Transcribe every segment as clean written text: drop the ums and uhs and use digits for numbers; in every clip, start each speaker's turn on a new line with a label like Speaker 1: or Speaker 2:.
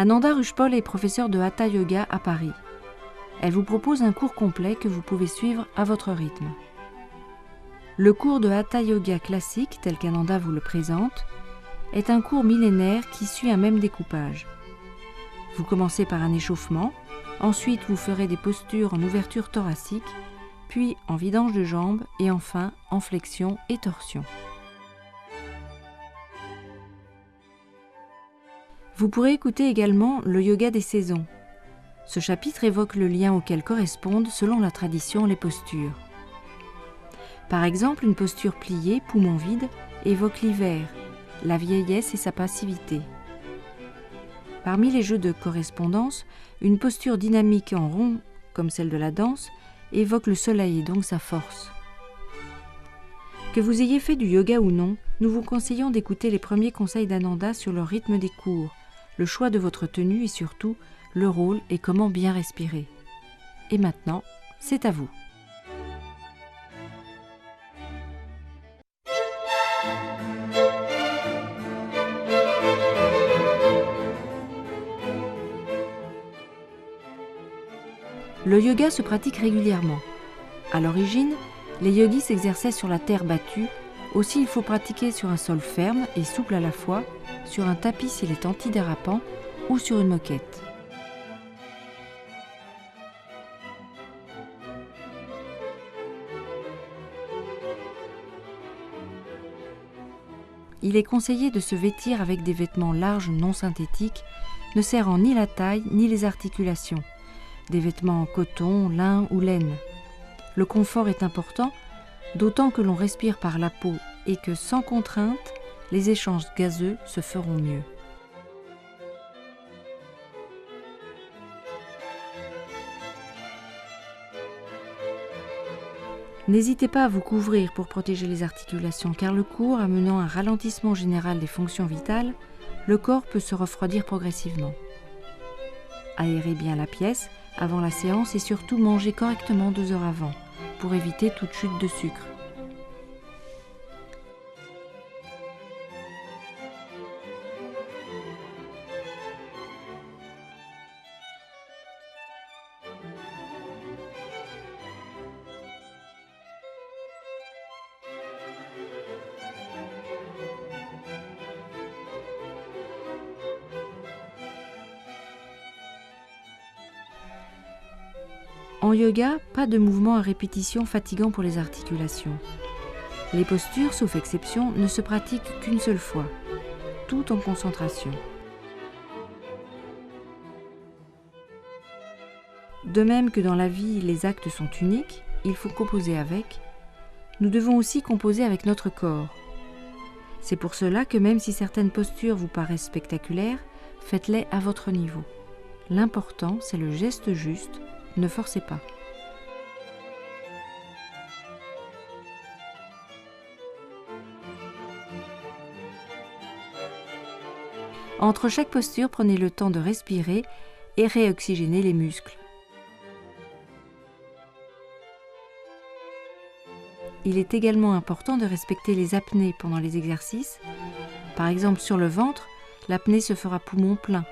Speaker 1: Ananda Rujpol est professeure de Hatha Yoga à Paris. Elle vous propose un cours complet que vous pouvez suivre à votre rythme. Le cours de Hatha Yoga classique, tel qu'Ananda vous le présente, est un cours millénaire qui suit un même découpage. Vous commencez par un échauffement, ensuite vous ferez des postures en ouverture thoracique, puis en vidange de jambes et enfin en flexion et torsion. Vous pourrez écouter également le yoga des saisons. Ce chapitre évoque le lien auquel correspondent, selon la tradition, les postures. Par exemple, une posture pliée, poumon vide, évoque l'hiver, la vieillesse et sa passivité. Parmi les jeux de correspondance, une posture dynamique en rond, comme celle de la danse, évoque le soleil et donc sa force. Que vous ayez fait du yoga ou non, nous vous conseillons d'écouter les premiers conseils d'Ananda sur le rythme des cours, le choix de votre tenue et surtout le rôle et comment bien respirer. Et maintenant, c'est à vous. Le yoga se pratique régulièrement. À l'origine, les yogis s'exerçaient sur la terre battue, aussi il faut pratiquer sur un sol ferme et souple à la fois, sur un tapis s'il est antidérapant ou sur une moquette. Il est conseillé de se vêtir avec des vêtements larges non synthétiques, ne serrant ni la taille ni les articulations, des vêtements en coton, lin ou laine. Le confort est important, d'autant que l'on respire par la peau et que sans contrainte, les échanges gazeux se feront mieux. N'hésitez pas à vous couvrir pour protéger les articulations car le cours amenant un ralentissement général des fonctions vitales, le corps peut se refroidir progressivement. Aérez bien la pièce avant la séance et surtout mangez correctement 2 heures avant pour éviter toute chute de sucre. En yoga, pas de mouvement à répétition fatigant pour les articulations. Les postures, sauf exception, ne se pratiquent qu'une seule fois, tout en concentration. De même que dans la vie, les actes sont uniques, il faut composer avec, nous devons aussi composer avec notre corps. C'est pour cela que même si certaines postures vous paraissent spectaculaires, faites-les à votre niveau. L'important, c'est le geste juste. Ne forcez pas. Entre chaque posture, prenez le temps de respirer et réoxygéner les muscles. Il est également important de respecter les apnées pendant les exercices. Par exemple, sur le ventre, l'apnée se fera poumon plein,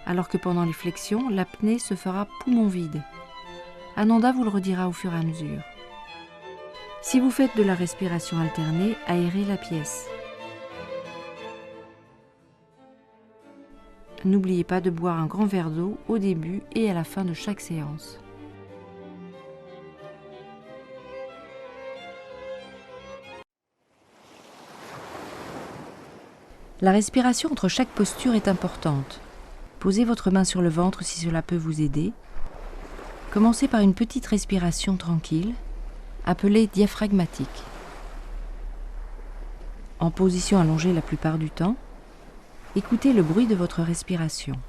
Speaker 1: alors que pendant les flexions, l'apnée se fera poumon vide. Ananda vous le redira au fur et à mesure. Si vous faites de la respiration alternée, aérez la pièce. N'oubliez pas de boire un grand verre d'eau au début et à la fin de chaque séance. La respiration entre chaque posture est importante. Posez votre main sur le ventre si cela peut vous aider. Commencez par une petite respiration tranquille, appelée diaphragmatique. En position allongée la plupart du temps, écoutez le bruit de votre respiration.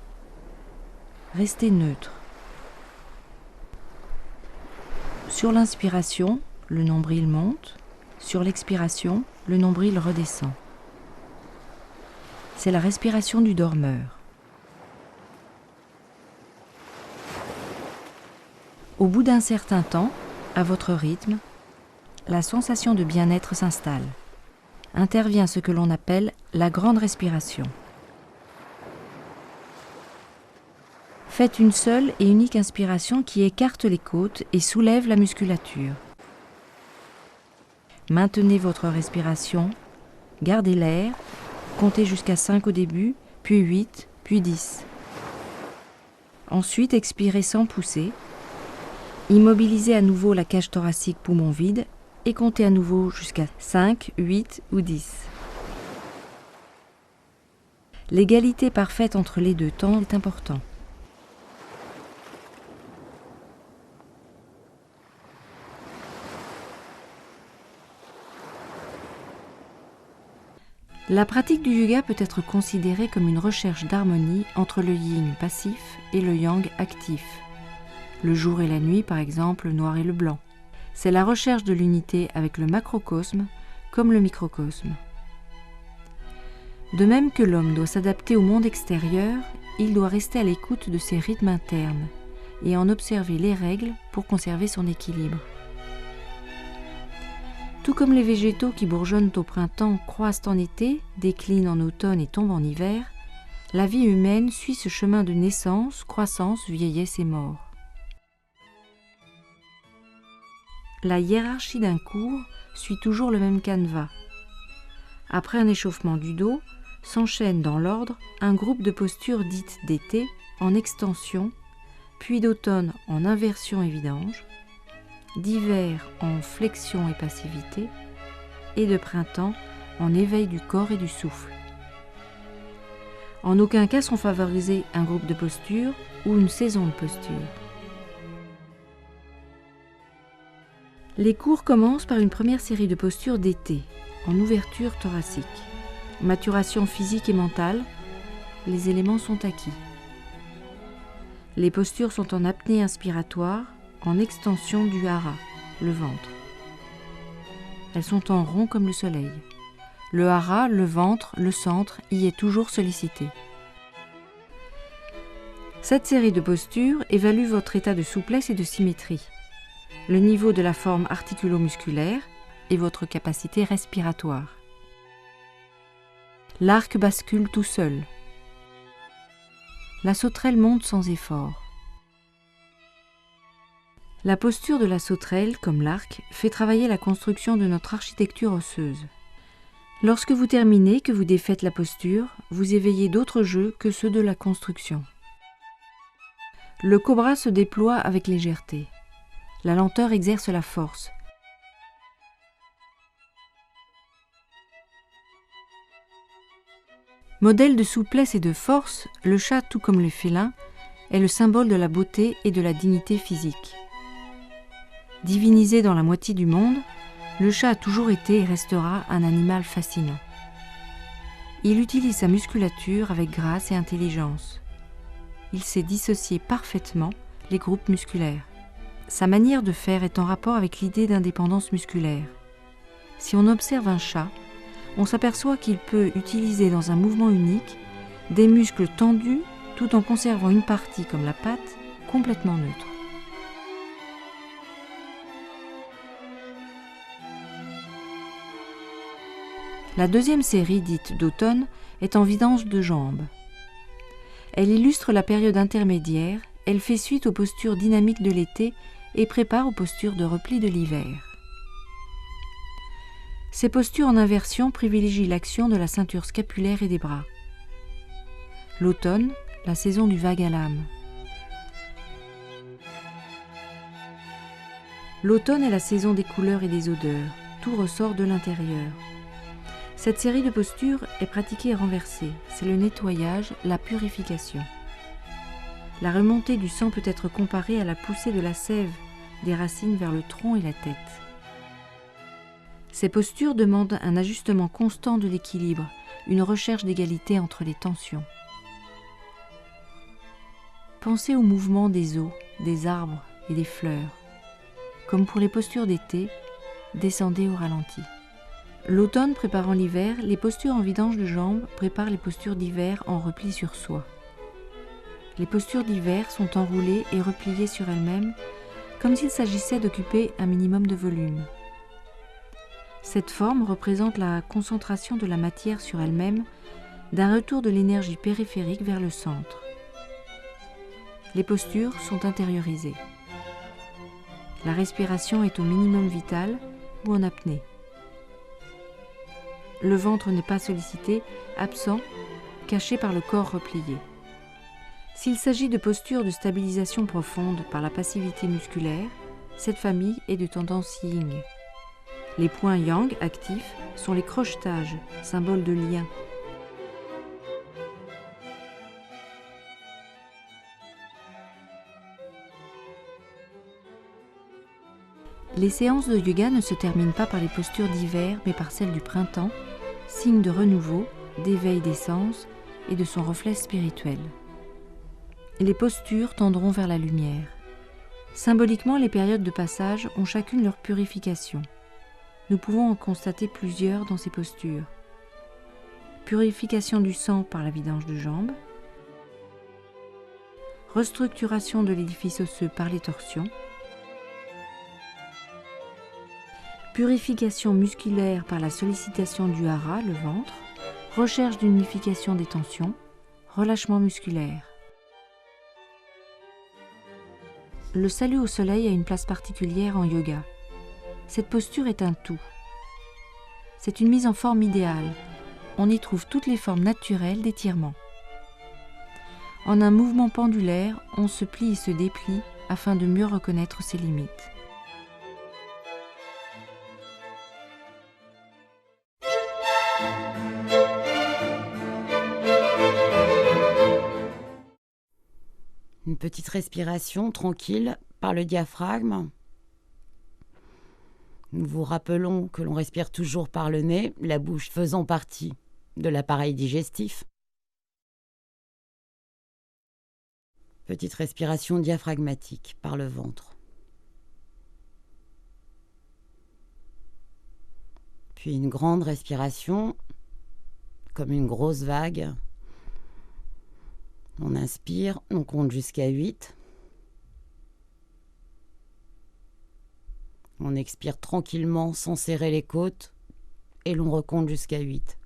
Speaker 1: Restez neutre. Sur l'inspiration, le nombril monte. Sur l'expiration, le nombril redescend. C'est la respiration du dormeur. Au bout d'un certain temps, à votre rythme, la sensation de bien-être s'installe. Intervient ce que l'on appelle la grande respiration. Faites une seule et unique inspiration qui écarte les côtes et soulève la musculature. Maintenez votre respiration, gardez l'air, comptez jusqu'à 5 au début, puis 8, puis 10. Ensuite, expirez sans pousser. Immobilisez à nouveau la cage thoracique poumon vide et comptez à nouveau jusqu'à 5, 8 ou 10. L'égalité parfaite entre les deux temps est important. La pratique du yoga peut être considérée comme une recherche d'harmonie entre le yin passif et le yang actif. Le jour et la nuit, par exemple, le noir et le blanc. C'est la recherche de l'unité avec le macrocosme comme le microcosme. De même que l'homme doit s'adapter au monde extérieur, il doit rester à l'écoute de ses rythmes internes et en observer les règles pour conserver son équilibre. Tout comme les végétaux qui bourgeonnent au printemps, croissent en été, déclinent en automne et tombent en hiver, la vie humaine suit ce chemin de naissance, croissance, vieillesse et mort. La hiérarchie d'un cours suit toujours le même canevas. Après un échauffement du dos, s'enchaîne dans l'ordre un groupe de postures dites d'été en extension, puis d'automne en inversion et vidange, d'hiver en flexion et passivité, et de printemps en éveil du corps et du souffle. En aucun cas sont favorisés un groupe de postures ou une saison de postures. Les cours commencent par une première série de postures d'été, en ouverture thoracique. Maturation physique et mentale, les éléments sont acquis. Les postures sont en apnée inspiratoire, en extension du hara, le ventre. Elles sont en rond comme le soleil. Le hara, le ventre, le centre y est toujours sollicité. Cette série de postures évalue votre état de souplesse et de symétrie, le niveau de la forme articulo-musculaire et votre capacité respiratoire. L'arc bascule tout seul. La sauterelle monte sans effort. La posture de la sauterelle, comme l'arc, fait travailler la construction de notre architecture osseuse. Lorsque vous terminez, que vous défaites la posture, vous éveillez d'autres jeux que ceux de la construction. Le cobra se déploie avec légèreté. La lenteur exerce la force. Modèle de souplesse et de force, le chat, tout comme le félin, est le symbole de la beauté et de la dignité physique. Divinisé dans la moitié du monde, le chat a toujours été et restera un animal fascinant. Il utilise sa musculature avec grâce et intelligence. Il sait dissocier parfaitement les groupes musculaires. Sa manière de faire est en rapport avec l'idée d'indépendance musculaire. Si on observe un chat, on s'aperçoit qu'il peut utiliser dans un mouvement unique des muscles tendus tout en conservant une partie, comme la patte, complètement neutre. La deuxième série, dite d'automne, est en vidange de jambes. Elle illustre la période intermédiaire, elle fait suite aux postures dynamiques de l'été et prépare aux postures de repli de l'hiver. Ces postures en inversion privilégient l'action de la ceinture scapulaire et des bras. L'automne, la saison du vague à l'âme. L'automne est la saison des couleurs et des odeurs. Tout ressort de l'intérieur. Cette série de postures est pratiquée et renversée. C'est le nettoyage, la purification. La remontée du sang peut être comparée à la poussée de la sève des racines vers le tronc et la tête. Ces postures demandent un ajustement constant de l'équilibre, une recherche d'égalité entre les tensions. Pensez au mouvement des eaux, des arbres et des fleurs. Comme pour les postures d'été, descendez au ralenti. L'automne préparant l'hiver, les postures en vidange de jambes préparent les postures d'hiver en repli sur soi. Les postures d'hiver sont enroulées et repliées sur elles-mêmes, comme s'il s'agissait d'occuper un minimum de volume. Cette forme représente la concentration de la matière sur elle-même, d'un retour de l'énergie périphérique vers le centre. Les postures sont intériorisées. La respiration est au minimum vital ou en apnée. Le ventre n'est pas sollicité, absent, caché par le corps replié. S'il s'agit de postures de stabilisation profonde par la passivité musculaire, cette famille est de tendance yin. Les points yang actifs sont les crochetages, symboles de lien. Les séances de yoga ne se terminent pas par les postures d'hiver, mais par celles du printemps, signe de renouveau, d'éveil des sens et de son reflet spirituel. Les postures tendront vers la lumière. Symboliquement, les périodes de passage ont chacune leur purification. Nous pouvons en constater plusieurs dans ces postures. Purification du sang par la vidange de jambes, restructuration de l'édifice osseux par les torsions, purification musculaire par la sollicitation du hara, le ventre, recherche d'unification des tensions, relâchement musculaire. Le salut au soleil a une place particulière en yoga. Cette posture est un tout. C'est une mise en forme idéale. On y trouve toutes les formes naturelles d'étirement. En un mouvement pendulaire, on se plie et se déplie afin de mieux reconnaître ses limites.
Speaker 2: Une petite respiration tranquille par le diaphragme. Nous vous rappelons que l'on respire toujours par le nez, la bouche faisant partie de l'appareil digestif. Petite respiration diaphragmatique par le ventre. Puis une grande respiration, comme une grosse vague. On inspire, on compte jusqu'à 8. On expire tranquillement sans serrer les côtes et l'on recompte jusqu'à 8.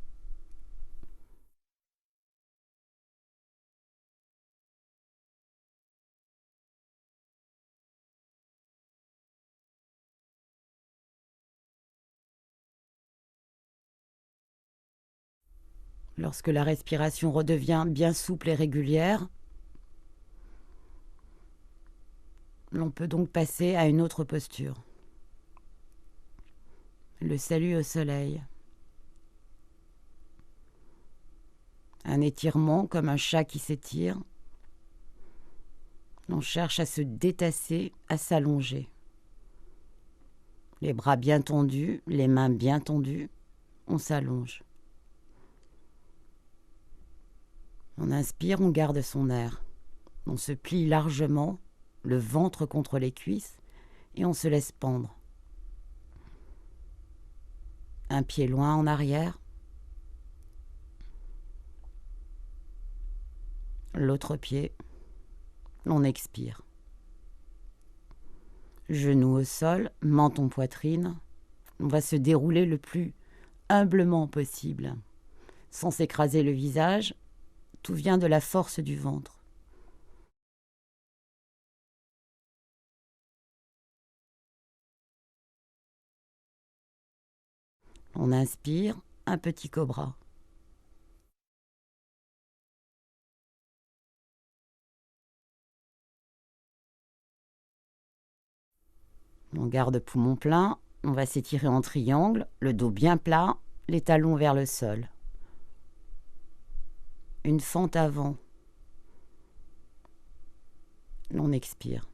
Speaker 2: Lorsque la respiration redevient bien souple et régulière, l'on peut donc passer à une autre posture. Le salut au soleil. Un étirement comme un chat qui s'étire. On cherche à se détasser, à s'allonger. Les bras bien tendus, les mains bien tendues, on s'allonge. On inspire, on garde son air. On se plie largement, le ventre contre les cuisses, et on se laisse pendre. Un pied loin en arrière. L'autre pied. On expire. Genoux au sol, menton poitrine. On va se dérouler le plus humblement possible, sans s'écraser le visage. Tout vient de la force du ventre. On inspire, un petit cobra. On garde poumon plein, on va s'étirer en triangle, le dos bien plat, les talons vers le sol. Une fente avant. On expire.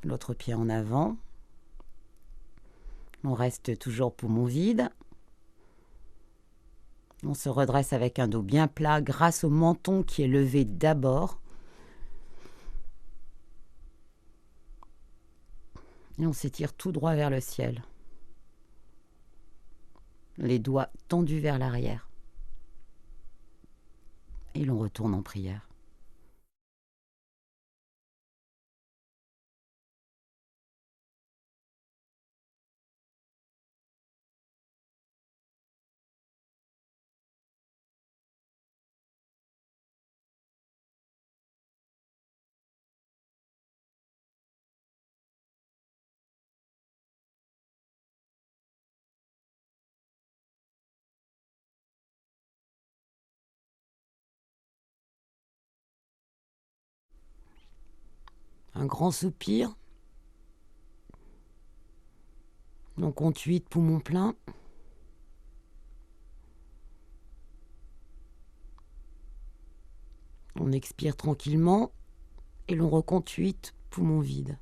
Speaker 2: L'autre pied en avant. On reste toujours poumon vide. On se redresse avec un dos bien plat grâce au menton qui est levé d'abord. Et on s'étire tout droit vers le ciel. Les doigts tendus vers l'arrière. Et l'on retourne en prière. Un grand soupir. On compte 8, poumons pleins. On expire tranquillement et l'on recompte 8, poumons vides.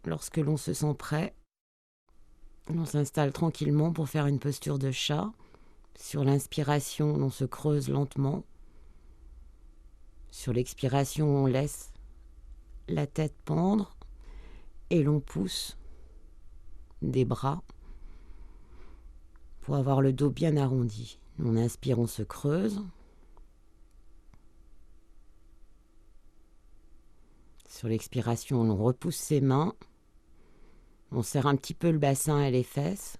Speaker 2: Lorsque l'on se sent prêt, on s'installe tranquillement pour faire une posture de chat. Sur l'inspiration, on se creuse lentement. Sur l'expiration, on laisse la tête pendre et l'on pousse des bras pour avoir le dos bien arrondi. On inspire, on se creuse. Sur l'expiration, on repousse ses mains. On serre un petit peu le bassin et les fesses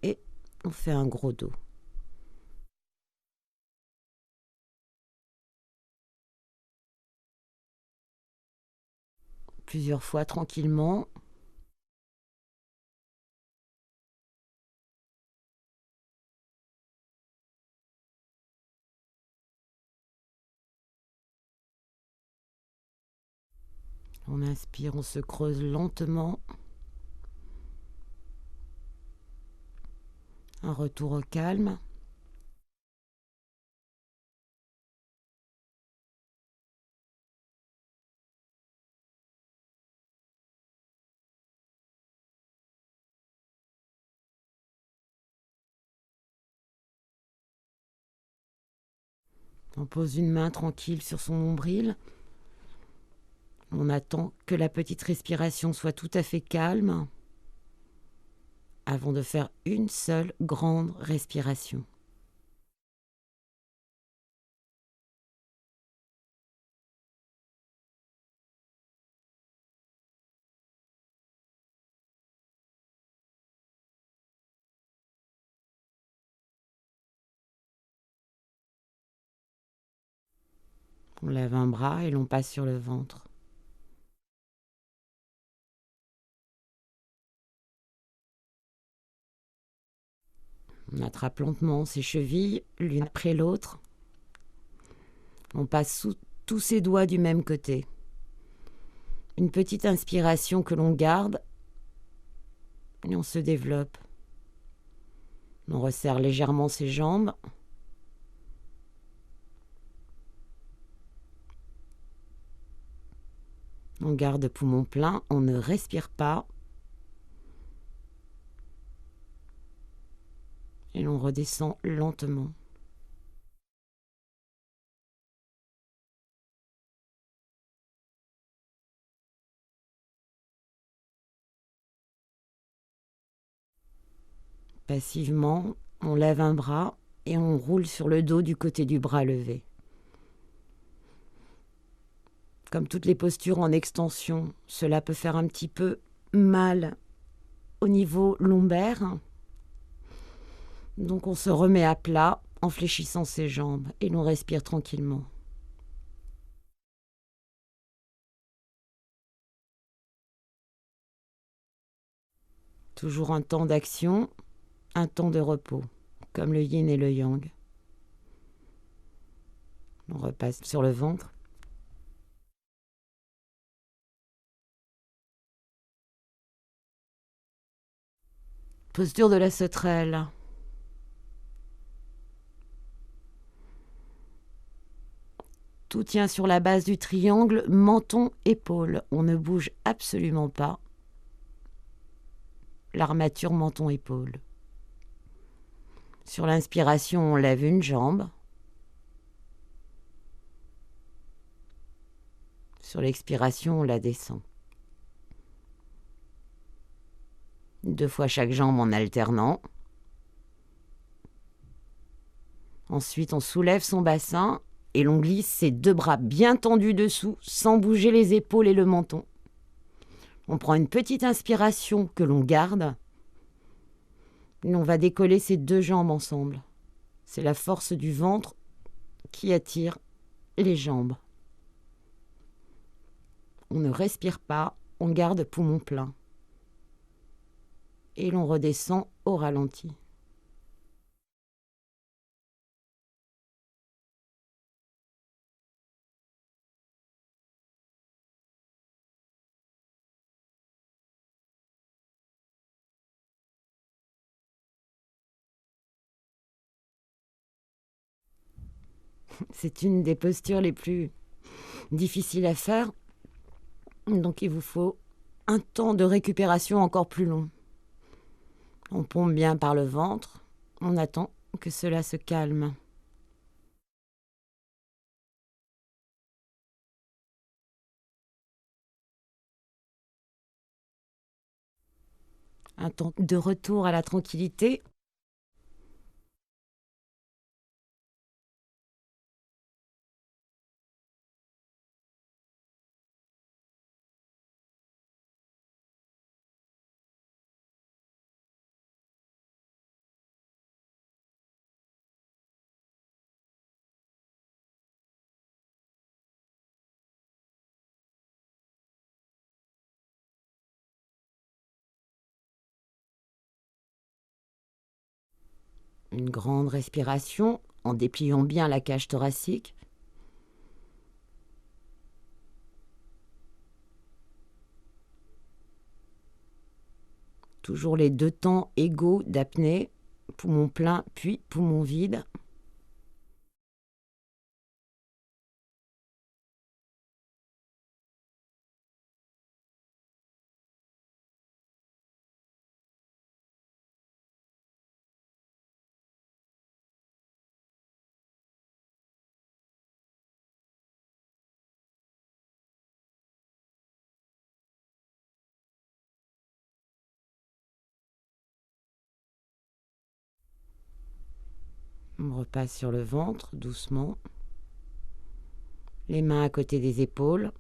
Speaker 2: et on fait un gros dos. Plusieurs fois tranquillement. On inspire, on se creuse lentement. Un retour au calme. On pose une main tranquille sur son nombril. On attend que la petite respiration soit tout à fait calme avant de faire une seule grande respiration. On lève un bras et l'on passe sur le ventre. On attrape lentement ses chevilles, l'une après l'autre. On passe sous tous ses doigts du même côté. Une petite inspiration que l'on garde et on se développe. On resserre légèrement ses jambes. On garde poumon plein, on ne respire pas. Et l'on redescend lentement. Passivement, on lève un bras et on roule sur le dos du côté du bras levé. Comme toutes les postures en extension, cela peut faire un petit peu mal au niveau lombaire. Donc on se remet à plat en fléchissant ses jambes et l'on respire tranquillement. Toujours un temps d'action, un temps de repos, comme le yin et le yang. On repasse sur le ventre. Posture de la sauterelle. Tout tient sur la base du triangle menton-épaule. On ne bouge absolument pas. L'armature menton-épaule. Sur l'inspiration, on lève une jambe. Sur l'expiration, on la descend. 2 fois chaque jambe en alternant. Ensuite, on soulève son bassin et l'on glisse ses 2 bras bien tendus dessous sans bouger les épaules et le menton. On prend une petite inspiration que l'on garde et on va décoller ses 2 jambes ensemble. C'est la force du ventre qui attire les jambes. On ne respire pas, on garde poumon plein. Et l'on redescend au ralenti. C'est une des postures les plus difficiles à faire, donc il vous faut un temps de récupération encore plus long. On pompe bien par le ventre, on attend que cela se calme. Un temps de retour à la tranquillité. Une grande respiration en dépliant bien la cage thoracique. Toujours les 2 temps égaux d'apnée, poumon plein puis poumon vide. On repasse sur le ventre doucement. Les mains à côté des épaules,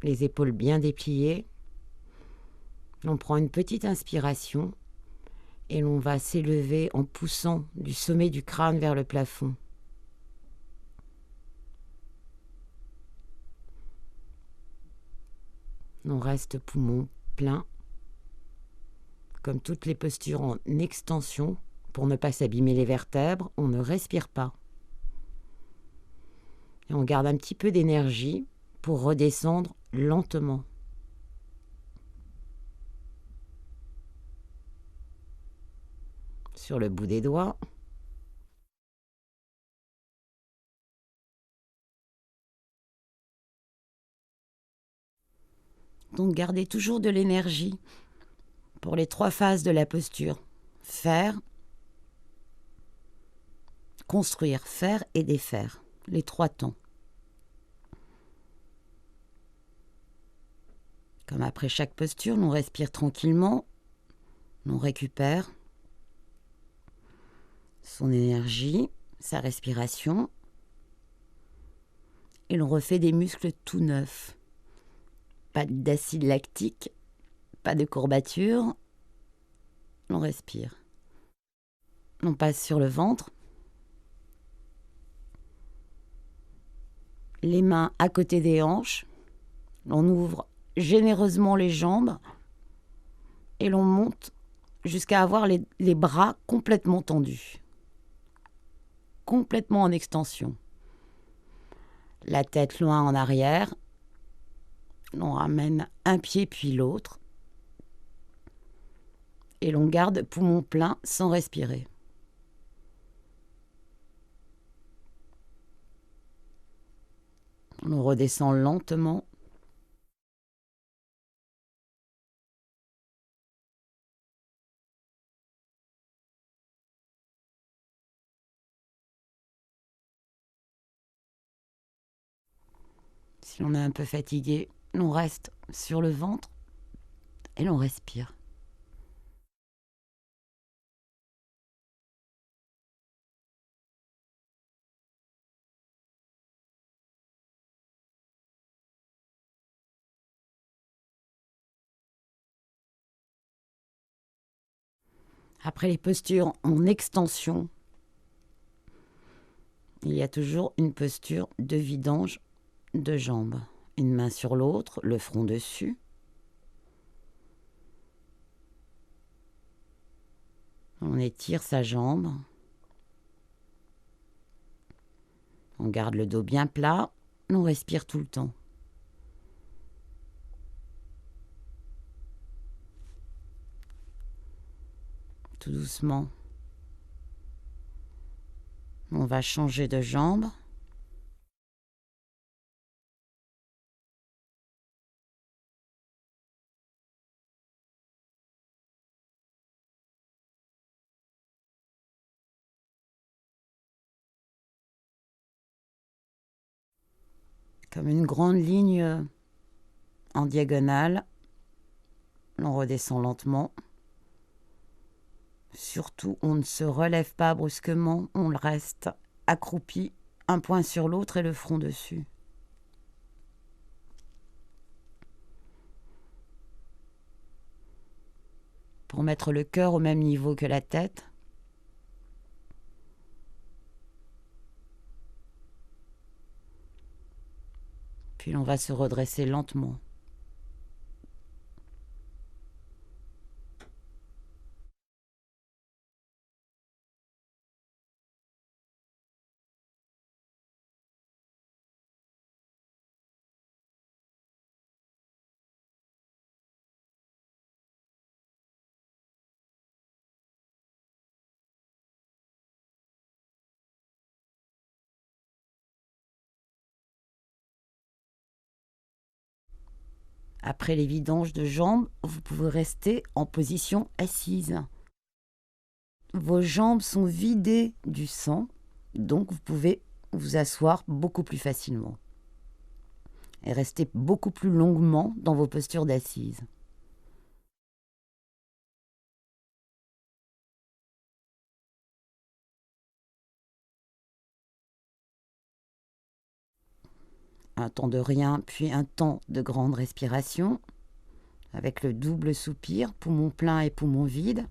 Speaker 2: les épaules bien dépliées. On prend une petite inspiration et l'on va s'élever en poussant du sommet du crâne vers le plafond. On reste poumon plein, comme toutes les postures en extension. Pour ne pas s'abîmer les vertèbres, on ne respire pas. Et on garde un petit peu d'énergie pour redescendre lentement. Sur le bout des doigts. Donc gardez toujours de l'énergie pour les 3 phases de la posture. Faire, construire, faire et défaire. Les 3 temps. Comme après chaque posture, l'on respire tranquillement, l'on récupère son énergie, sa respiration, et l'on refait des muscles tout neufs. Pas d'acide lactique, pas de courbature, on respire. On passe sur le ventre, les mains à côté des hanches, on ouvre généreusement les jambes et l'on monte jusqu'à avoir les bras complètement tendus, complètement en extension. La tête loin en arrière, on ramène un pied puis l'autre et l'on garde poumon plein sans respirer. On redescend lentement. Si l'on est un peu fatigué, l'on reste sur le ventre et l'on respire. Après les postures en extension, Il y a toujours une posture de vidange de jambes. Une main sur l'autre, le front dessus. On étire sa jambe. On garde le dos bien plat. On respire tout le temps. Tout doucement. On va changer de jambe. Comme une grande ligne en diagonale. On redescend lentement. Surtout, on ne se relève pas brusquement, on reste accroupi, un poing sur l'autre et le front dessus. Pour mettre le cœur au même niveau que la tête. Puis on va se redresser lentement. Après les vidanges de jambes, vous pouvez rester en position assise. Vos jambes sont vidées du sang, donc vous pouvez vous asseoir beaucoup plus facilement et rester beaucoup plus longuement dans vos postures d'assise. Un temps de rien, puis un temps de grande respiration, avec le double soupir, poumon plein et poumon vide.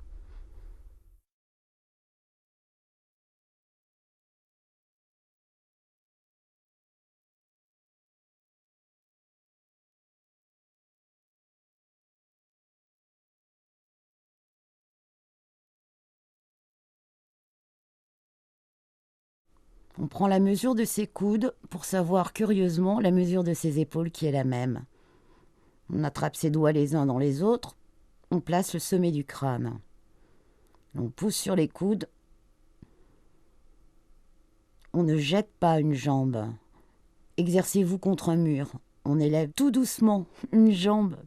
Speaker 2: On prend la mesure de ses coudes pour savoir curieusement la mesure de ses épaules qui est la même. On attrape ses doigts les uns dans les autres, on place le sommet du crâne. On pousse sur les coudes. On ne jette pas une jambe. Exercez-vous contre un mur. On élève tout doucement une jambe,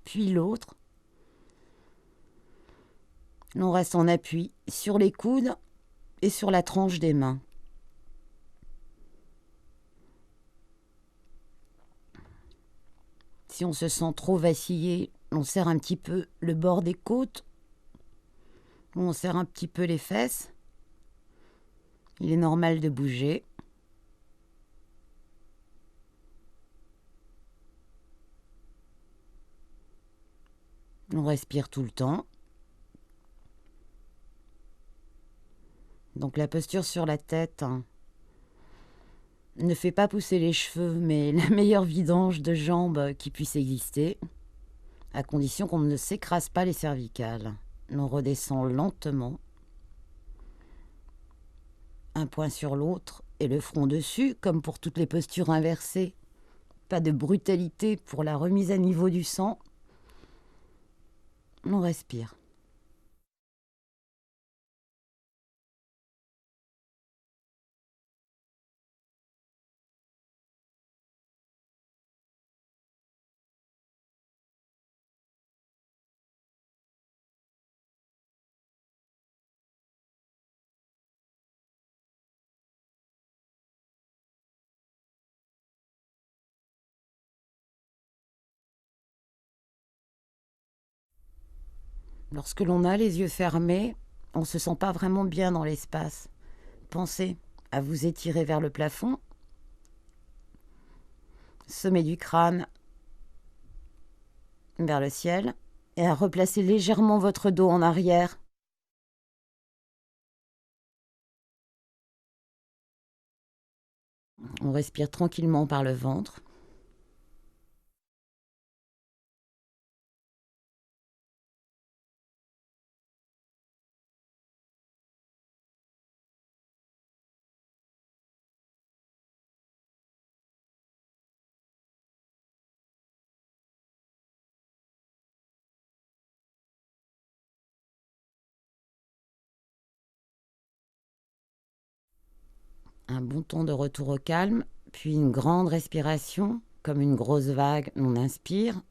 Speaker 2: puis l'autre. On reste en appui sur les coudes et sur la tranche des mains. Si on se sent trop vaciller, on serre un petit peu le bord des côtes, on serre un petit peu les fesses. Il est normal de bouger. On respire tout le temps. Donc la posture sur la tête ne fait pas pousser les cheveux, mais la meilleure vidange de jambes qui puisse exister, à condition qu'on ne s'écrase pas les cervicales. On redescend lentement, un poing sur l'autre et le front dessus, comme pour toutes les postures inversées. Pas de brutalité pour la remise à niveau du sang. On respire. Lorsque l'on a les yeux fermés, on ne se sent pas vraiment bien dans l'espace. Pensez à vous étirer vers le plafond, sommet du crâne vers le ciel, et à replacer légèrement votre dos en arrière. On respire tranquillement par le ventre. Un bon temps de retour au calme, puis une grande respiration, comme une grosse vague. On inspire,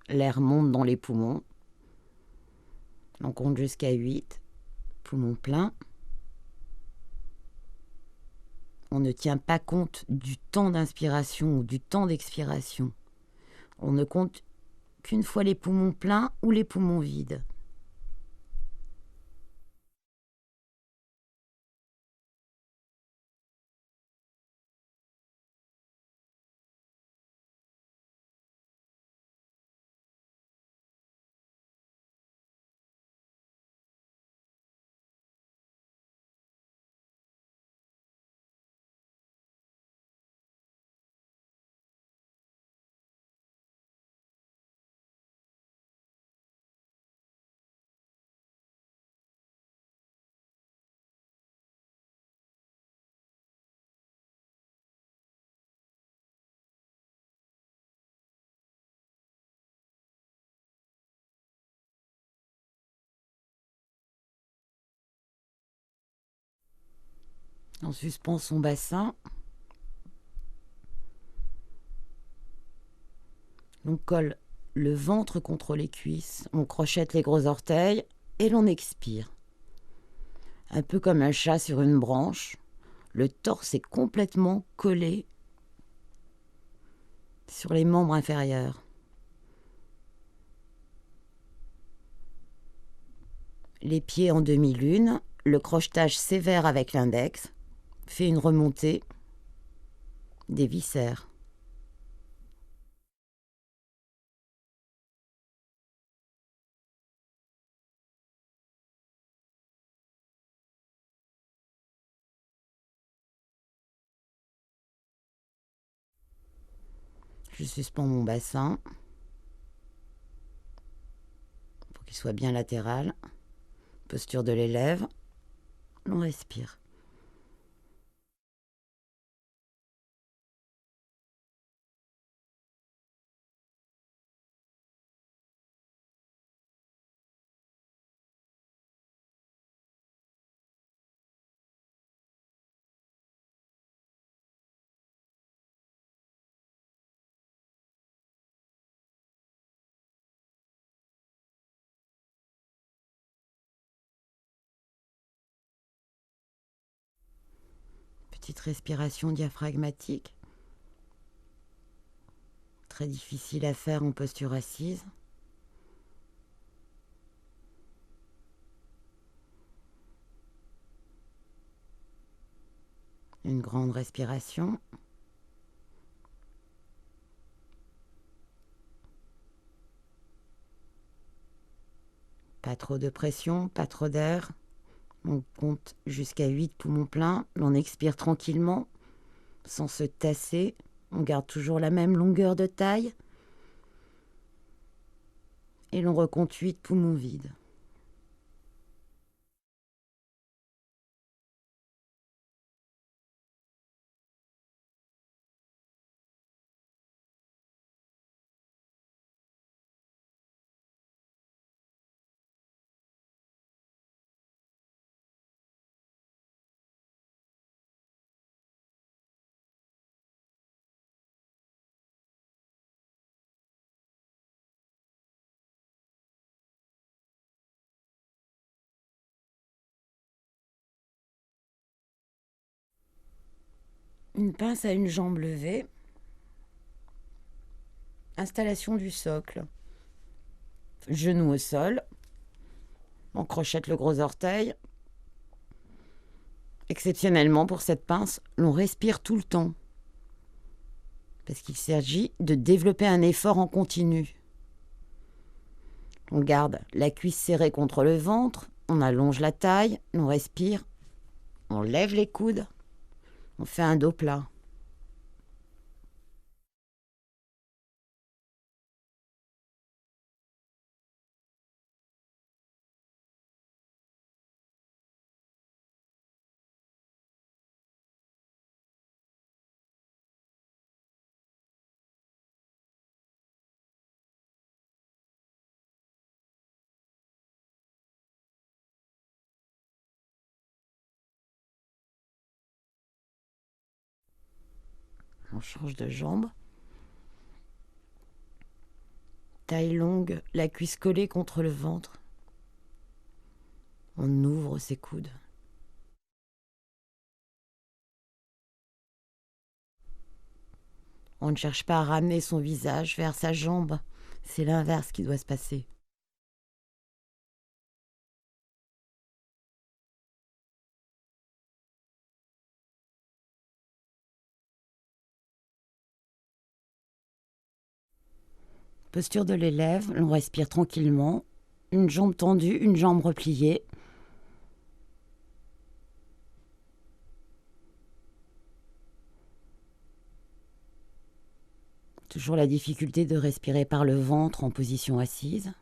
Speaker 2: l'air monte dans les poumons. On compte jusqu'à 8, poumons pleins. On ne tient pas compte du temps d'inspiration ou du temps d'expiration. On ne compte qu'une fois les poumons pleins ou les poumons vides. On suspend son bassin. On colle le ventre contre les cuisses. On crochette les gros orteils et l'on expire. Un peu comme un chat sur une branche. Le torse est complètement collé sur les membres inférieurs. Les pieds en demi-lune, le crochetage sévère avec l'index fait une remontée des viscères. Je suspends mon bassin pour qu'il soit bien latéral. Posture de l'élève. On respire. Petite respiration diaphragmatique. Très difficile à faire en posture assise. Une grande respiration. Pas trop de pression, pas trop d'air. On compte jusqu'à 8 poumons pleins. On expire tranquillement, sans se tasser. On garde toujours la même longueur de taille. Et l'on recompte 8 poumons vides. Une pince à une jambe levée. Installation du socle. Genou au sol. On crochette le gros orteil. Exceptionnellement, pour cette pince, l'on respire tout le temps. Parce qu'il s'agit de développer un effort en continu. On garde la cuisse serrée contre le ventre. On allonge la taille. On respire. On lève les coudes. On fait un dos plat. On change de jambe. Taille longue, la cuisse collée contre le ventre. On ouvre ses coudes. On ne cherche pas à ramener son visage vers sa jambe. C'est l'inverse qui doit se passer. Posture de l'élève, on respire tranquillement. Une jambe tendue, une jambe repliée. Toujours la difficulté de respirer par le ventre en position assise.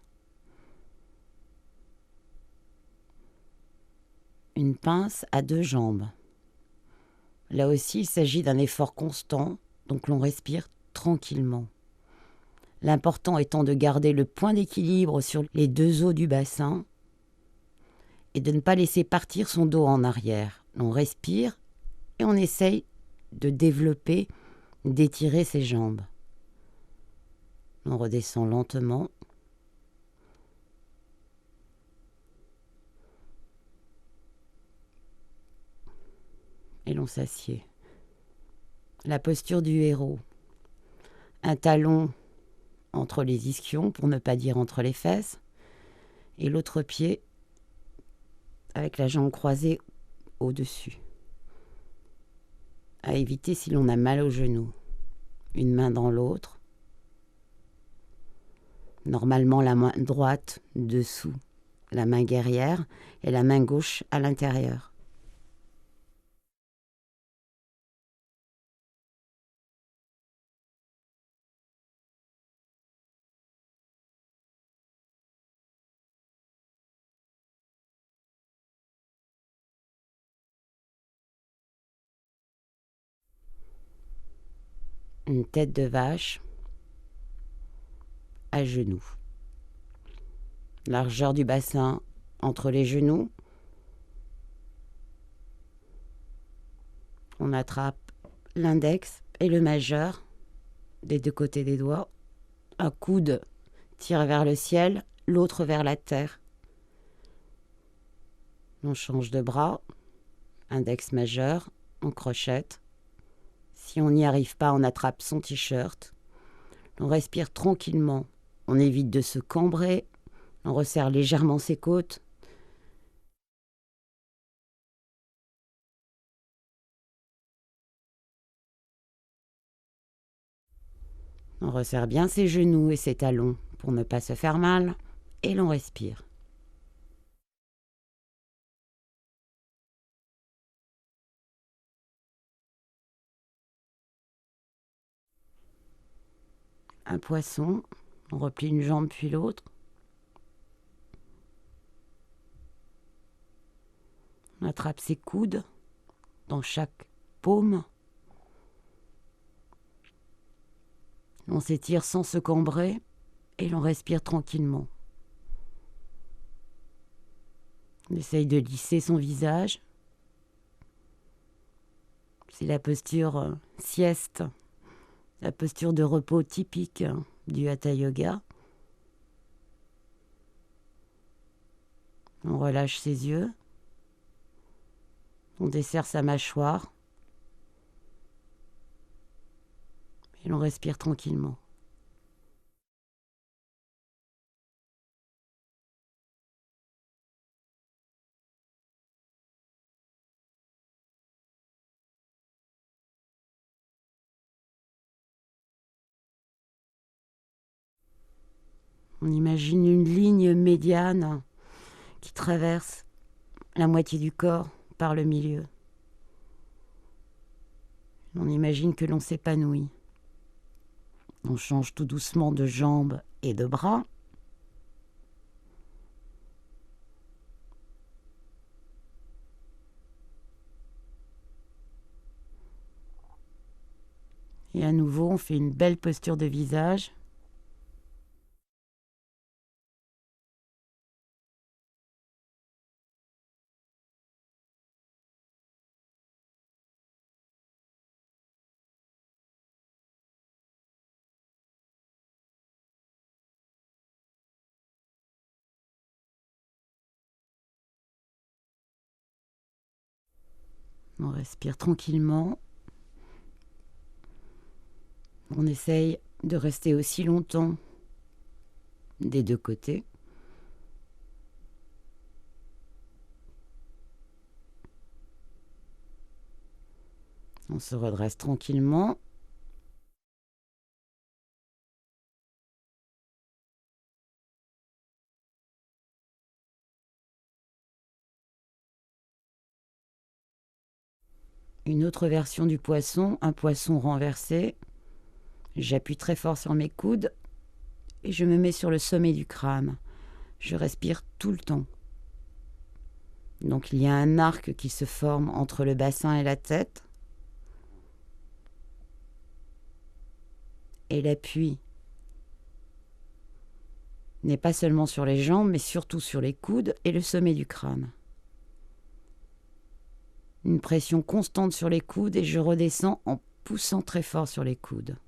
Speaker 2: Une pince à 2 jambes. Là aussi, il s'agit d'un effort constant, donc l'on respire tranquillement. L'important étant de garder le point d'équilibre sur les 2 os du bassin et de ne pas laisser partir son dos en arrière. On respire et on essaye de développer, d'étirer ses jambes. On redescend lentement. Et l'on s'assied. La posture du héros. Un talon entre les ischions, pour ne pas dire entre les fesses, et l'autre pied avec la jambe croisée au-dessus. À éviter si l'on a mal au genou. Une main dans l'autre. Normalement, la main droite dessous, la main guerrière, et la main gauche à l'intérieur. Une tête de vache à genoux. Largeur du bassin entre les genoux. On attrape l'index et le majeur des 2 côtés des doigts. Un coude tire vers le ciel, l'autre vers la terre. On change de bras. Index majeur, on crochette. Si on n'y arrive pas, on attrape son t-shirt. On respire tranquillement. On évite de se cambrer. On resserre légèrement ses côtes. On resserre bien ses genoux et ses talons pour ne pas se faire mal. Et l'on respire. Un poisson. On replie une jambe puis l'autre. On attrape ses coudes dans chaque paume. On s'étire sans se cambrer et l'on respire tranquillement. On essaye de lisser son visage. C'est la posture sieste, la posture de repos typique du Hatha Yoga. On relâche ses yeux. On desserre sa mâchoire. Et l'on respire tranquillement. On imagine une ligne médiane qui traverse la moitié du corps par le milieu. On imagine que l'on s'épanouit. On change tout doucement de jambes et de bras. Et à nouveau, on fait une belle posture de visage. On respire tranquillement. On essaye de rester aussi longtemps des deux côtés. On se redresse tranquillement. Une autre version du poisson, un poisson renversé. J'appuie très fort sur mes coudes et je me mets sur le sommet du crâne. Je respire tout le temps. Donc il y a un arc qui se forme entre le bassin et la tête. Et l'appui n'est pas seulement sur les jambes, mais surtout sur les coudes et le sommet du crâne. Une pression constante sur les coudes et je redescends en poussant très fort sur les coudes.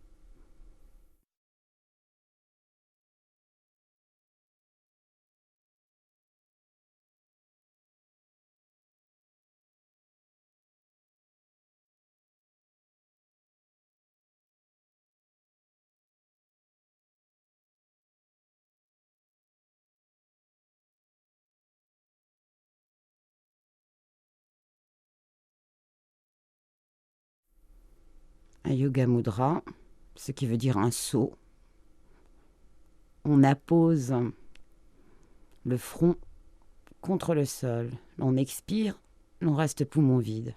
Speaker 2: Un yoga mudra, ce qui veut dire un saut. On appose le front contre le sol. On expire, on reste poumon vide.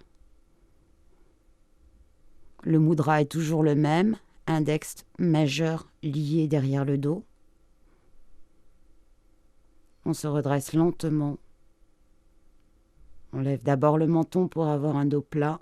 Speaker 2: Le mudra est toujours le même, index majeur lié derrière le dos. On se redresse lentement. On lève d'abord le menton pour avoir un dos plat.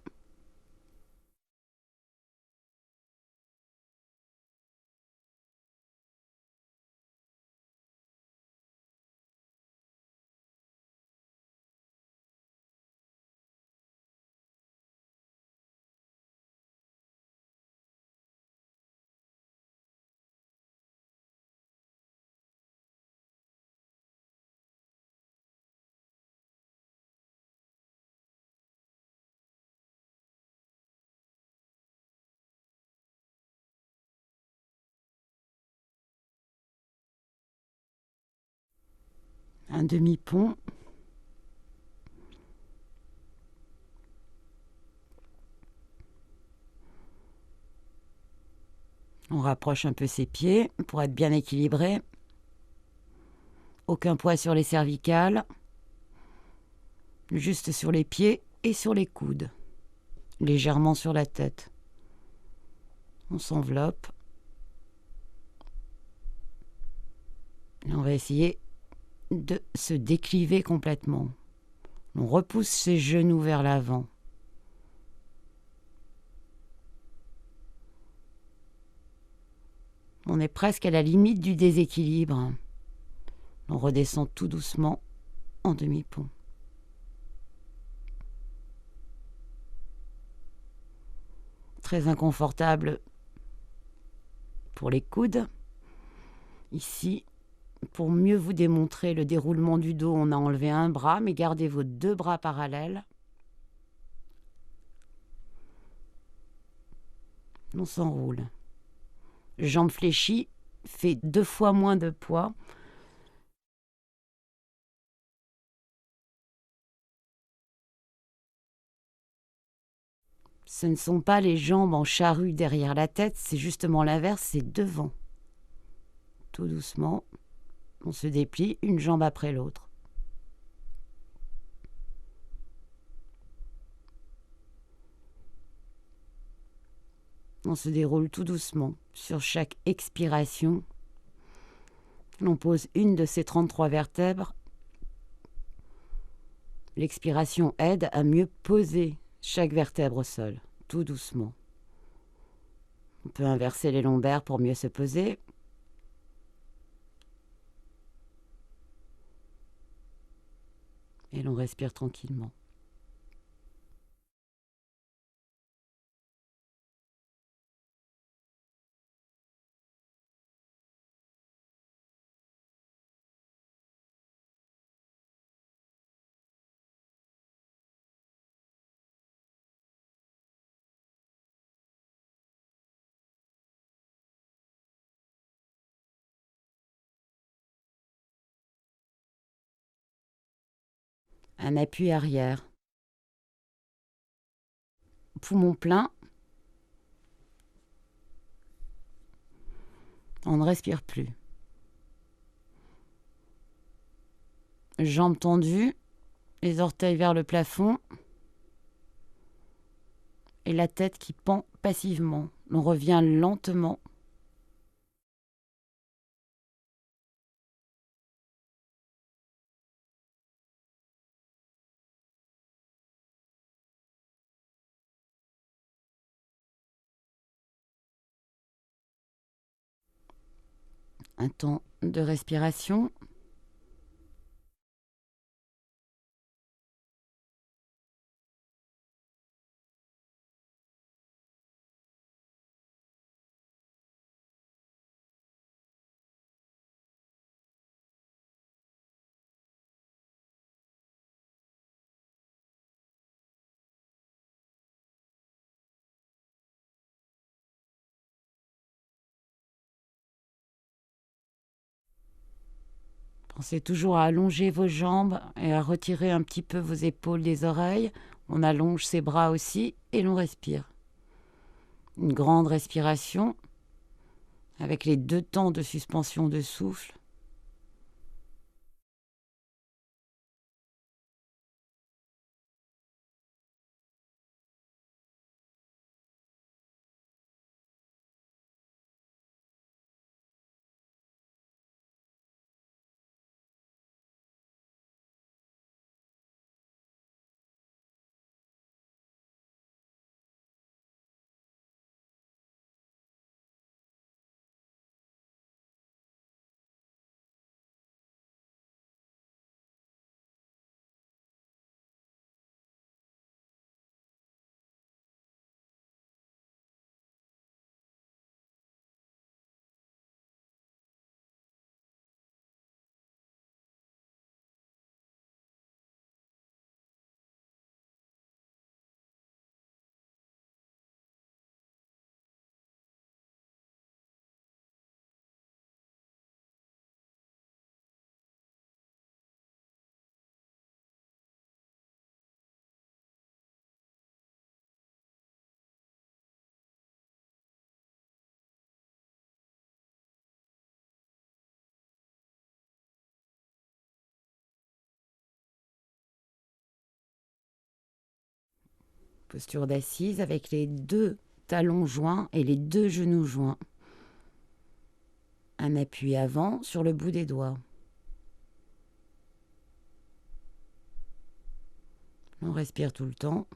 Speaker 2: Un demi-pont. On rapproche un peu ses pieds pour être bien équilibré. Aucun poids sur les cervicales. Juste sur les pieds et sur les coudes. Légèrement sur la tête. On s'enveloppe. Et on va essayer de se décliver complètement. On repousse ses genoux vers l'avant. On est presque à la limite du déséquilibre. On redescend tout doucement en demi-pont. Très inconfortable pour les coudes. Ici, pour mieux vous démontrer le déroulement du dos, on a enlevé un bras, mais gardez vos deux bras parallèles. On s'enroule. Jambes fléchies, fait 2 fois moins de poids. Ce ne sont pas les jambes en charrue derrière la tête, c'est justement l'inverse, c'est devant. Tout doucement, on se déplie une jambe après l'autre. On se déroule tout doucement. Sur chaque expiration, on pose une de ces 33 vertèbres. L'expiration aide à mieux poser chaque vertèbre au sol, tout doucement. On peut inverser les lombaires pour mieux se poser. Et l'on respire tranquillement. Un appui arrière. Poumon plein. On ne respire plus. Jambes tendues, les orteils vers le plafond et la tête qui pend passivement. On revient lentement. Un temps de respiration. Pensez toujours à allonger vos jambes et à retirer un petit peu vos épaules des oreilles. On allonge ses bras aussi et l'on respire. Une grande respiration avec les 2 temps de suspension de souffle. Posture d'assise avec les 2 talons joints et les 2 genoux joints. Un appui avant sur le bout des doigts. On respire tout le temps.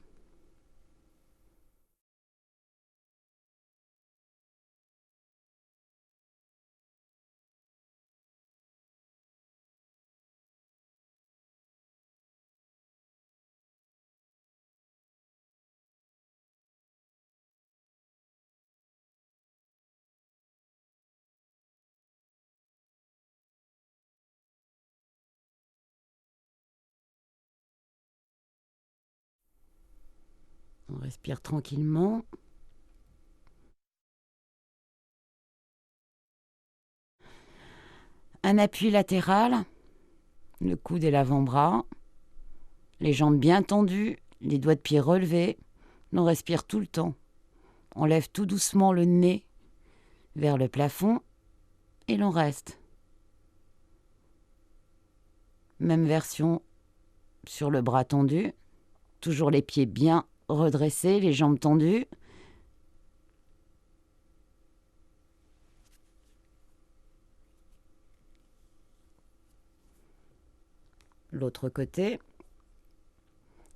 Speaker 2: On respire tranquillement. Un appui latéral, le coude et l'avant-bras, les jambes bien tendues, les doigts de pied relevés. On respire tout le temps. On lève tout doucement le nez vers le plafond et l'on reste. Même version sur le bras tendu. Toujours les pieds bien redressés, les jambes tendues. L'autre côté,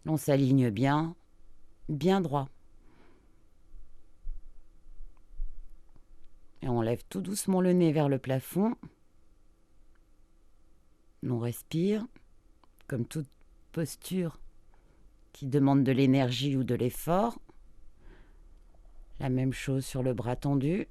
Speaker 2: on s'aligne bien, bien droit. Et on lève tout doucement le nez vers le plafond. On respire, comme toute posture qui demande de l'énergie ou de l'effort. La même chose sur le bras tendu.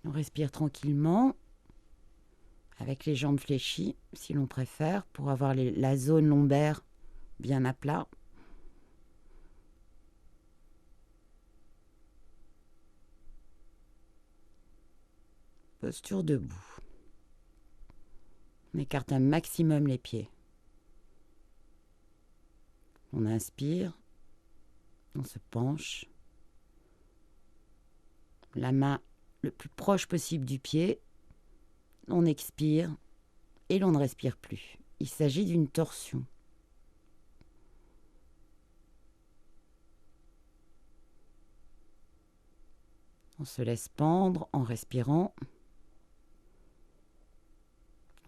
Speaker 2: On respire tranquillement, avec les jambes fléchies, si l'on préfère, pour avoir la zone lombaire bien à plat. Posture debout. On écarte un maximum les pieds. On inspire, on se penche. La main le plus proche possible du pied. On expire et l'on ne respire plus. Il s'agit d'une torsion. On se laisse pendre en respirant.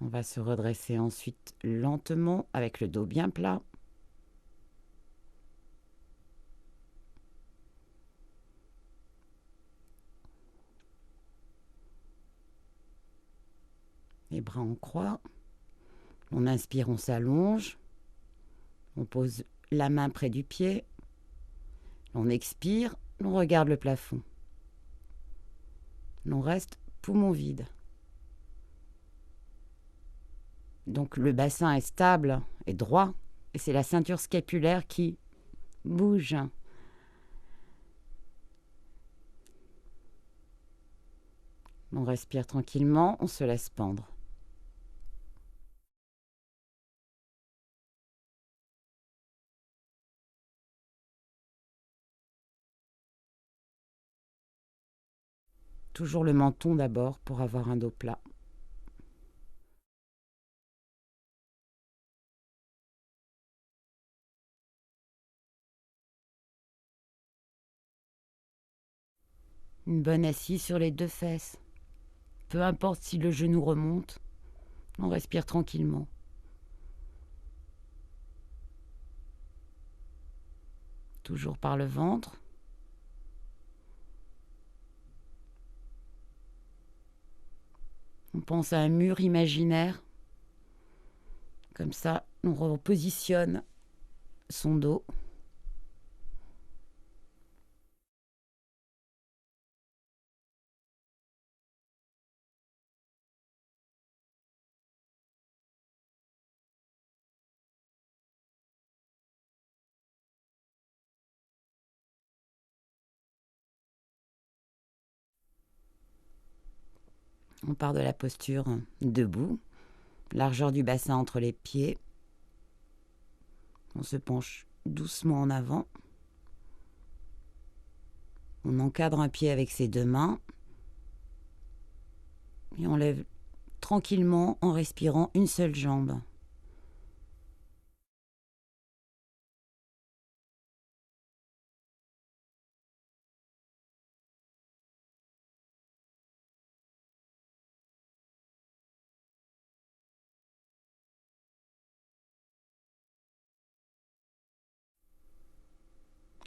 Speaker 2: On va se redresser ensuite lentement avec le dos bien plat. Les bras en croix. On inspire, on s'allonge. On pose la main près du pied. On expire, on regarde le plafond. On reste poumon vide. Donc le bassin est stable et droit. Et c'est la ceinture scapulaire qui bouge. On respire tranquillement, on se laisse pendre. Toujours le menton d'abord pour avoir un dos plat. Une bonne assise sur les deux fesses. Peu importe si le genou remonte, on respire tranquillement. Toujours par le ventre. On pense à un mur imaginaire. Comme ça, on repositionne son dos. On part de la posture debout, largeur du bassin entre les pieds. On se penche doucement en avant. On encadre un pied avec ses deux mains. Et on lève tranquillement en respirant une seule jambe.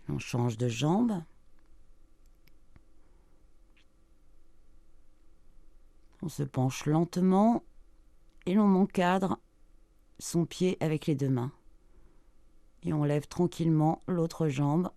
Speaker 2: On change de jambe. On se penche lentement et l'on encadre son pied avec les deux mains. Et on lève tranquillement l'autre jambe.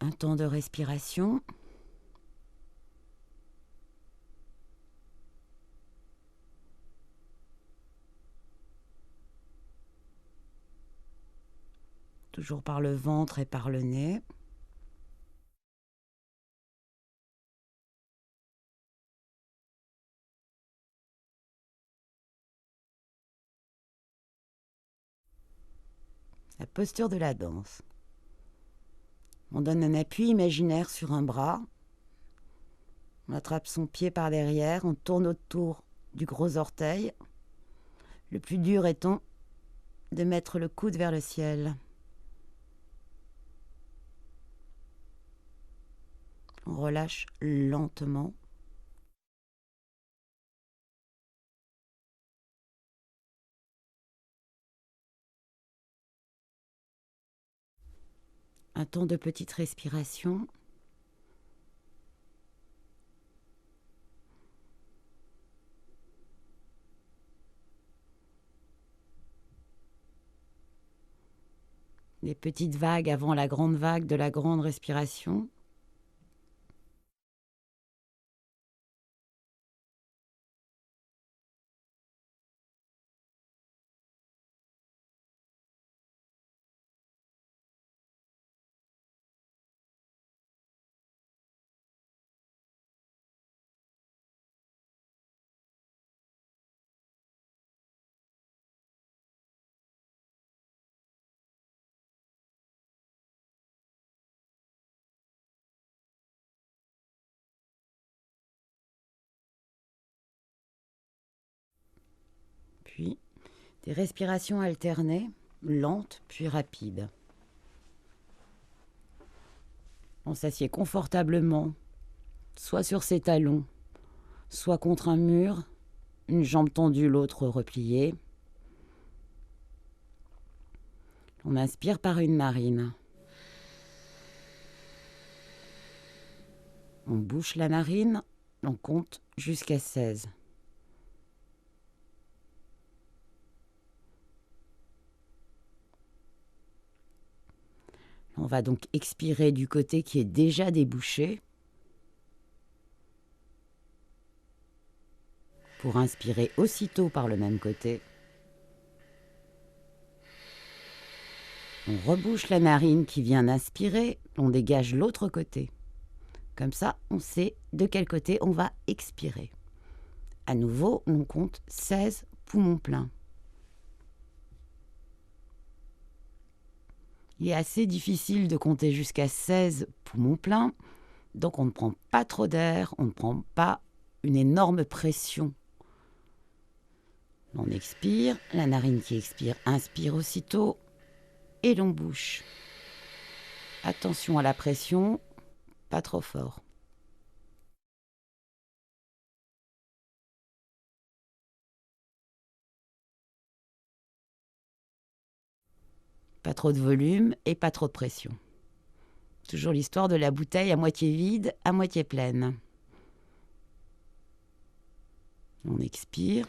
Speaker 2: Un temps de respiration. Toujours par le ventre et par le nez. La posture de la danse. On donne un appui imaginaire sur un bras. On attrape son pied par derrière, on tourne autour du gros orteil. Le plus dur étant de mettre le coude vers le ciel. On relâche lentement. Un temps de petite respiration. Des petites vagues avant la grande vague de la grande respiration. Puis des respirations alternées, lentes puis rapides. On s'assied confortablement, soit sur ses talons, soit contre un mur, une jambe tendue, l'autre repliée. On inspire par une narine. On bouche la narine, on compte jusqu'à 16. On va donc expirer du côté qui est déjà débouché pour inspirer aussitôt par le même côté. On rebouche la narine qui vient d'inspirer, on dégage l'autre côté. Comme ça, on sait de quel côté on va expirer. À nouveau, on compte 16 poumons pleins. Il est assez difficile de compter jusqu'à 16 poumons pleins, donc on ne prend pas trop d'air, on ne prend pas une énorme pression. On expire, la narine qui expire inspire aussitôt et l'on bouche. Attention à la pression, pas trop fort. Pas trop de volume et pas trop de pression. Toujours l'histoire de la bouteille à moitié vide, à moitié pleine. On expire.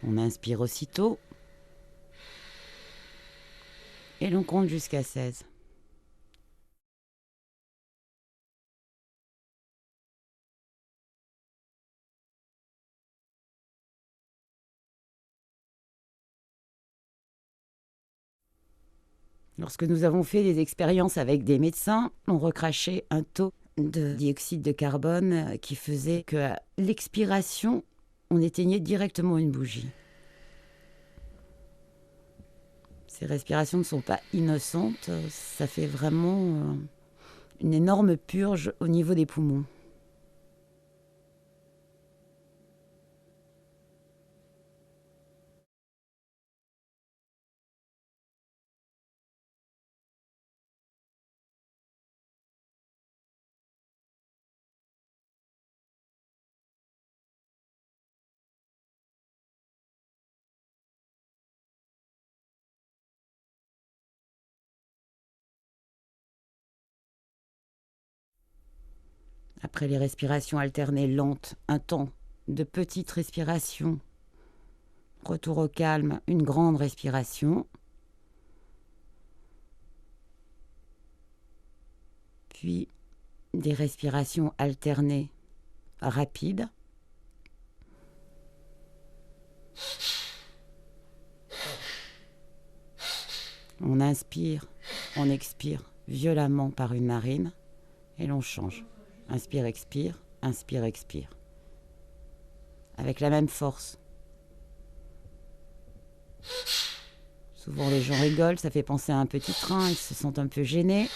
Speaker 2: On inspire aussitôt. Et l'on compte jusqu'à 16. Lorsque nous avons fait des expériences avec des médecins, on recrachait un taux de dioxyde de carbone qui faisait qu'à l'expiration, on éteignait directement une bougie. Ces respirations ne sont pas innocentes, ça fait vraiment une énorme purge au niveau des poumons. Après les respirations alternées lentes, un temps de petites respirations. Retour au calme, une grande respiration. Puis des respirations alternées rapides. On inspire, on expire violemment par une narine et l'on change. Inspire, expire, inspire, expire. Avec la même force. Souvent les gens rigolent, ça fait penser à un petit train, ils se sentent un peu gênés.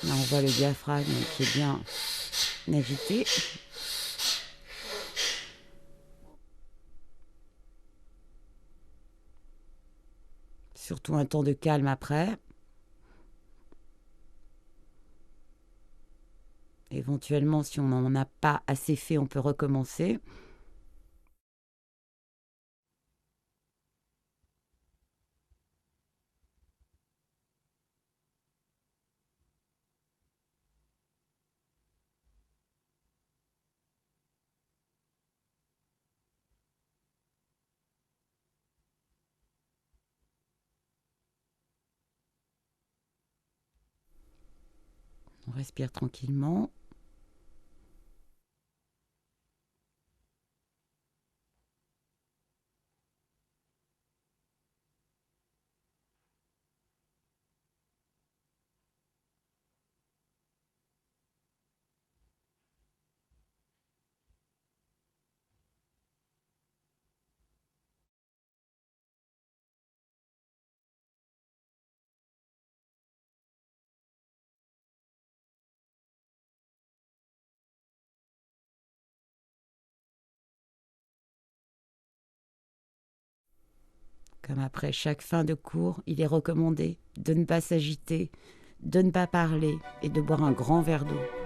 Speaker 2: Là on voit le diaphragme qui est bien agité. Surtout un temps de calme après. Éventuellement, si on n'en a pas assez fait, on peut recommencer. On respire tranquillement. Comme après chaque fin de cours, il est recommandé de ne pas s'agiter, de ne pas parler et de boire un grand verre d'eau.